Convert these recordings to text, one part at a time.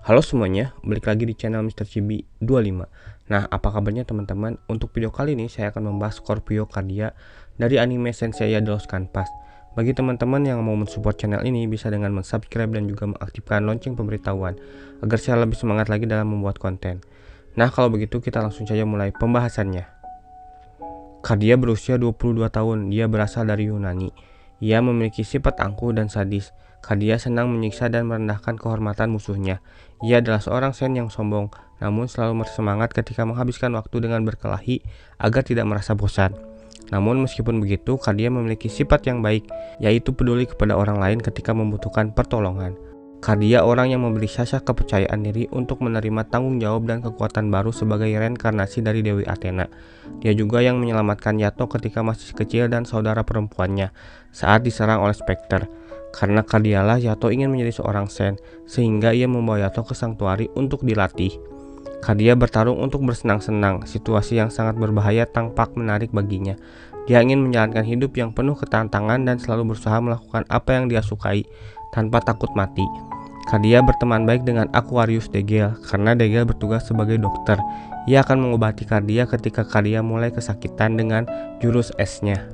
Halo semuanya, balik lagi di channel Mr. Chibi 25. Nah, apa kabarnya teman-teman? Untuk video kali ini saya akan membahas Scorpio Cardia dari anime Senseiya The Lost Canvas. Bagi teman-teman yang mau mensupport channel ini bisa dengan mensubscribe dan juga mengaktifkan lonceng pemberitahuan agar saya lebih semangat lagi dalam membuat konten. Nah, kalau begitu kita langsung saja mulai pembahasannya. Cardia berusia 22 tahun, dia berasal dari Yunani. Ia memiliki sifat angkuh dan sadis. Cardia senang menyiksa dan merendahkan kehormatan musuhnya. Ia adalah seorang sen yang sombong, namun selalu bersemangat ketika menghabiskan waktu dengan berkelahi agar tidak merasa bosan. Namun meskipun begitu, Cardia memiliki sifat yang baik, yaitu peduli kepada orang lain ketika membutuhkan pertolongan. Cardia orang yang memberi Sasha kepercayaan diri untuk menerima tanggung jawab dan kekuatan baru sebagai reinkarnasi dari Dewi Athena. Dia juga yang menyelamatkan Yato ketika masih kecil dan saudara perempuannya saat diserang oleh Spectre. Karena Cardialah Yato ingin menjadi seorang sen, sehingga ia membawa Yato ke Sanctuary untuk dilatih. Cardia bertarung untuk bersenang-senang, situasi yang sangat berbahaya tampak menarik baginya. Dia ingin menjalankan hidup yang penuh ketantangan dan selalu berusaha melakukan apa yang dia sukai, tanpa takut mati. Cardia berteman baik dengan Aquarius Degel, karena Degel bertugas sebagai dokter. Ia akan mengobati Cardia ketika Cardia mulai kesakitan dengan jurus esnya.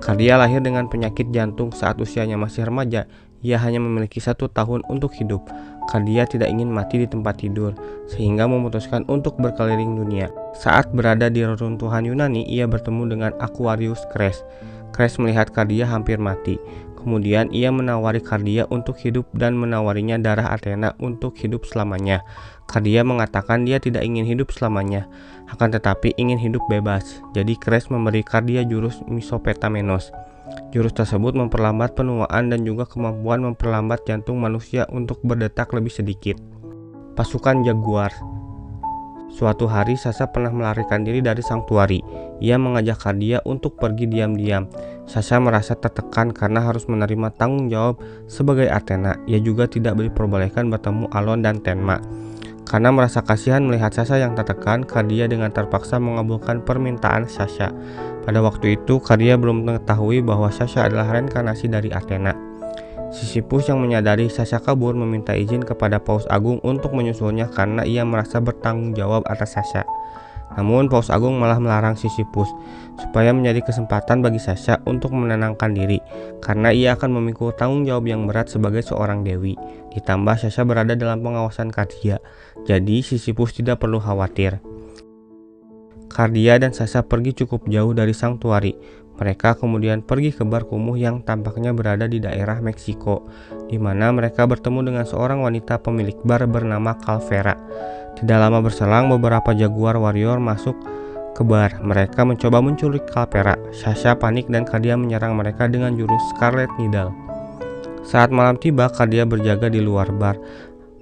Cardia lahir dengan penyakit jantung saat usianya masih remaja. Ia hanya memiliki 1 tahun untuk hidup. Cardia tidak ingin mati di tempat tidur, sehingga memutuskan untuk berkeliling dunia. Saat berada di reruntuhan Yunani, ia bertemu dengan Aquarius Cres. Cres melihat Cardia hampir mati. Kemudian ia menawari Cardia untuk hidup dan menawarinya darah Athena untuk hidup selamanya. Cardia mengatakan dia tidak ingin hidup selamanya, akan tetapi ingin hidup bebas. Jadi Cres memberi Cardia jurus Misopetamenos. Jurus tersebut memperlambat penuaan dan juga kemampuan memperlambat jantung manusia untuk berdetak lebih sedikit. Pasukan Jaguar. Suatu hari Sasha pernah melarikan diri dari Sanctuary. Ia mengajak Cardia untuk pergi diam-diam. Sasha merasa tertekan karena harus menerima tanggung jawab sebagai Athena. Ia juga tidak diperbolehkan bertemu Alon dan Tenma. Karena merasa kasihan melihat Sasha yang tertekan, Cardia dengan terpaksa mengabulkan permintaan Sasha. Pada waktu itu, Cardia belum mengetahui bahwa Sasha adalah reinkarnasi dari Athena. Sisyphus yang menyadari Sasha kabur meminta izin kepada Paus Agung untuk menyusulnya karena ia merasa bertanggung jawab atas Sasha. Namun Paus Agung malah melarang Sisyphus supaya menjadi kesempatan bagi Sasha untuk menenangkan diri karena ia akan memikul tanggung jawab yang berat sebagai seorang dewi. Ditambah Sasha berada dalam pengawasan Cardia, jadi Sisyphus tidak perlu khawatir. Cardia dan Sasha pergi cukup jauh dari Sanctuary. Mereka kemudian pergi ke bar kumuh yang tampaknya berada di daerah Meksiko, di mana mereka bertemu dengan seorang wanita pemilik bar bernama Calvera. Tidak lama berselang, beberapa Jaguar Warrior masuk ke bar. Mereka mencoba menculik Calvera. Sasha panik dan Cardia menyerang mereka dengan jurus Scarlet Needle. Saat malam tiba, Cardia berjaga di luar bar.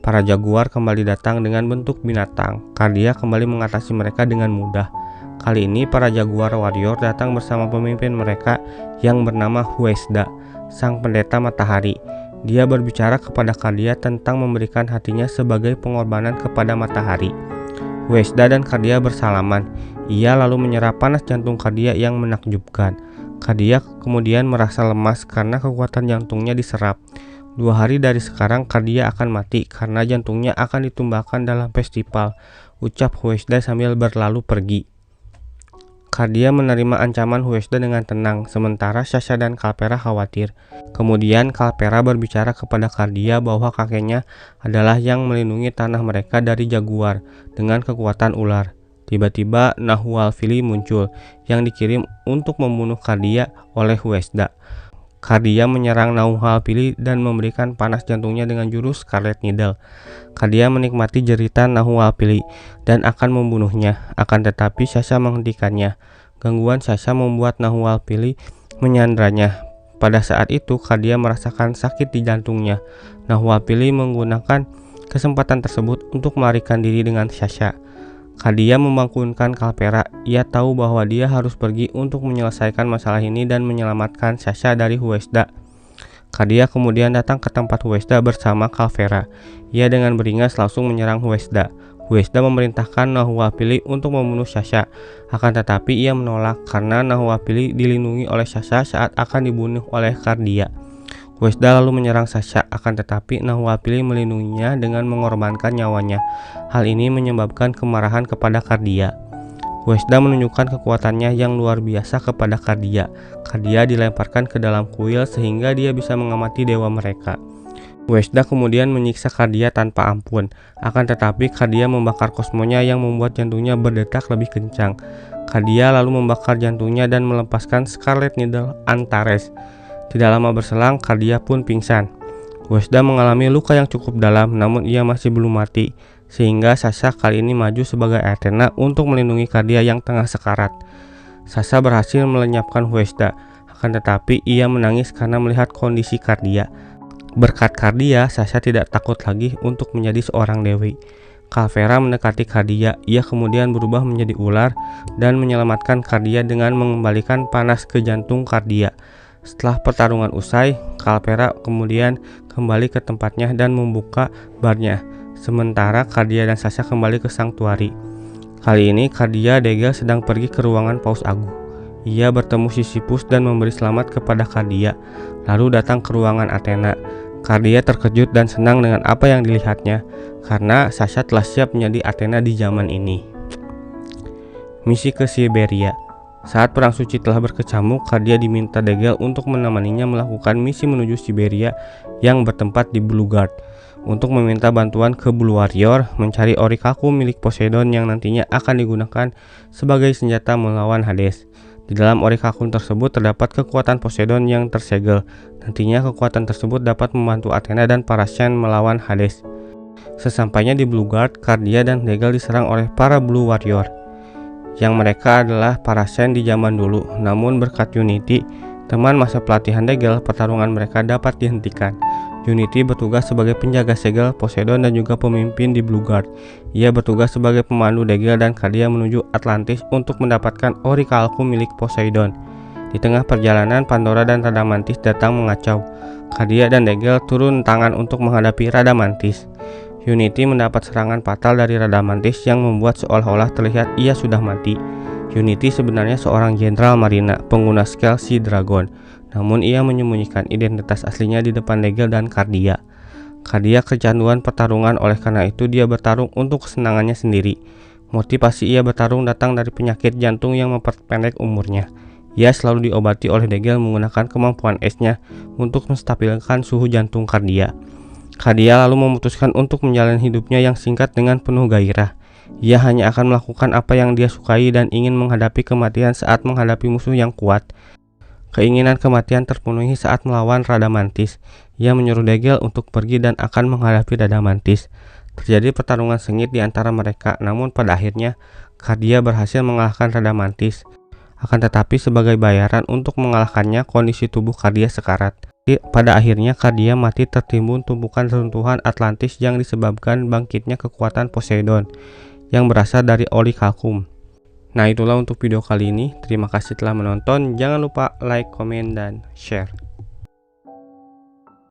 Para Jaguar kembali datang dengan bentuk binatang. Cardia kembali mengatasi mereka dengan mudah. Kali ini para Jaguar Warrior datang bersama pemimpin mereka yang bernama Huesda, sang pendeta matahari. Dia berbicara kepada Cardia tentang memberikan hatinya sebagai pengorbanan kepada matahari. Huesda dan Cardia bersalaman. Ia lalu menyerap panas jantung Cardia yang menakjubkan. Cardia kemudian merasa lemas karena kekuatan jantungnya diserap. 2 hari dari sekarang Cardia akan mati karena jantungnya akan ditumbangkan dalam festival, ucap Huesda sambil berlalu pergi. Cardia menerima ancaman Huesda dengan tenang, sementara Sasha dan Calvera khawatir. Kemudian Calvera berbicara kepada Cardia bahwa kakeknya adalah yang melindungi tanah mereka dari Jaguar dengan kekuatan ular. Tiba-tiba Nahualfili muncul, yang dikirim untuk membunuh Cardia oleh Huesda. Cardia menyerang Nahualfili dan memberikan panas jantungnya dengan jurus Scarlet Needle. Cardia menikmati jeritan Nahualfili dan akan membunuhnya, akan tetapi Sasha menghentikannya. Gangguan Sasha membuat Nahualfili menyandranya. Pada saat itu Cardia merasakan sakit di jantungnya. Nahualfili menggunakan kesempatan tersebut untuk melarikan diri dengan Sasha. Cardia membangunkan Calvera. Ia tahu bahwa dia harus pergi untuk menyelesaikan masalah ini dan menyelamatkan Sasha dari Huesda. Cardia kemudian datang ke tempat Huesda bersama Calvera. Ia dengan beringas langsung menyerang Huesda. Huesda memerintahkan Nahualfili untuk membunuh Sasha, akan tetapi ia menolak karena Nahualfili dilindungi oleh Sasha saat akan dibunuh oleh Cardia. Huesda lalu menyerang Sasha, akan tetapi Nahuapili melindunginya dengan mengorbankan nyawanya. Hal ini menyebabkan kemarahan kepada Cardia. Huesda menunjukkan kekuatannya yang luar biasa kepada Cardia. Cardia dilemparkan ke dalam kuil sehingga dia bisa mengamati dewa mereka. Huesda kemudian menyiksa Cardia tanpa ampun, akan tetapi Cardia membakar kosmonya yang membuat jantungnya berdetak lebih kencang. Cardia lalu membakar jantungnya dan melepaskan Scarlet Needle Antares. Tidak lama berselang, Cardia pun pingsan. Huesda mengalami luka yang cukup dalam, namun ia masih belum mati, sehingga Sasha kali ini maju sebagai Athena untuk melindungi Cardia yang tengah sekarat. Sasha berhasil melenyapkan Huesda, akan tetapi ia menangis karena melihat kondisi Cardia. Berkat Cardia, Sasha tidak takut lagi untuk menjadi seorang dewi. Calvera mendekati Cardia, ia kemudian berubah menjadi ular dan menyelamatkan Cardia dengan mengembalikan panas ke jantung Cardia. Setelah pertarungan usai, Calvera kemudian kembali ke tempatnya dan membuka barnya, sementara Cardia dan Sasha kembali ke Sanctuary. Kali ini Cardia Degel sedang pergi ke ruangan Paus Agu. Ia bertemu Sisyphus dan memberi selamat kepada Cardia, lalu datang ke ruangan Athena. Cardia terkejut dan senang dengan apa yang dilihatnya, karena Sasha telah siap menjadi Athena di zaman ini. Misi ke Siberia. Saat perang suci telah berkecamuk, Cardia diminta Degel untuk menemaninya melakukan misi menuju Siberia yang bertempat di Blue Guard, untuk meminta bantuan ke Blue Warrior mencari Orichalcum milik Poseidon yang nantinya akan digunakan sebagai senjata melawan Hades. Di dalam Orichalcum tersebut terdapat kekuatan Poseidon yang tersegel. Nantinya kekuatan tersebut dapat membantu Athena dan para Shen melawan Hades. Sesampainya di Blue Guard, Cardia dan Degel diserang oleh para Blue Warrior, yang mereka adalah para Shen di zaman dulu. Namun berkat Unity, teman masa pelatihan Degel, pertarungan mereka dapat dihentikan. Unity bertugas sebagai penjaga segel Poseidon dan juga pemimpin di Blue Guard. Ia bertugas sebagai pemandu Degel dan Cardia menuju Atlantis untuk mendapatkan Orichalcum milik Poseidon. Di tengah perjalanan, Pandora dan Radamantis datang mengacau. Cardia dan Degel turun tangan untuk menghadapi Radamantis. Unity mendapat serangan fatal dari Radamantis yang membuat seolah-olah terlihat ia sudah mati. Unity sebenarnya seorang jenderal marina pengguna Scale Sea Dragon, namun ia menyembunyikan identitas aslinya di depan Degel dan Cardia. Cardia kecanduan pertarungan, oleh karena itu dia bertarung untuk kesenangannya sendiri. Motivasi ia bertarung datang dari penyakit jantung yang memperpendek umurnya. Ia selalu diobati oleh Degel menggunakan kemampuan esnya untuk menstabilkan suhu jantung Cardia. Cardia lalu memutuskan untuk menjalani hidupnya yang singkat dengan penuh gairah. Ia hanya akan melakukan apa yang dia sukai dan ingin menghadapi kematian saat menghadapi musuh yang kuat. Keinginan kematian terpenuhi saat melawan Radamantis. Ia menyuruh Degel untuk pergi dan akan menghadapi Radamantis. Terjadi pertarungan sengit di antara mereka, namun pada akhirnya Cardia berhasil mengalahkan Radamantis. Akan tetapi sebagai bayaran untuk mengalahkannya, kondisi tubuh Cardia sekarat. Pada akhirnya Cardia mati tertimbun tumpukan reruntuhan Atlantis yang disebabkan bangkitnya kekuatan Poseidon yang berasal dari Orichalcum. Nah, itulah untuk video kali ini. Terima kasih telah menonton. Jangan lupa like, komen, dan share.